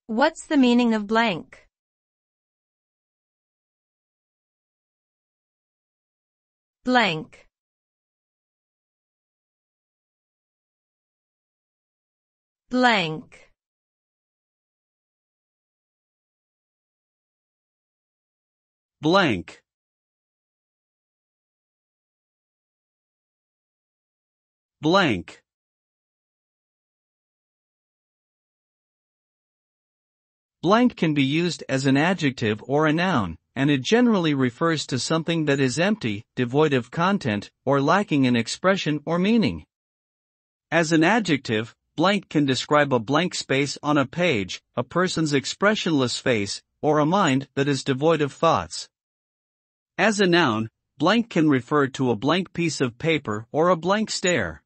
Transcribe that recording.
What's the meaning of blank? Blank. Blank. Blank. Blank. Blank can be used as an adjective or a noun, and it generally refers to something that is empty, devoid of content, or lacking in expression or meaning. As an adjective, blank can describe a blank space on a page, a person's expressionless face, or a mind that is devoid of thoughts. As a noun, blank can refer to a blank piece of paper or a blank stare.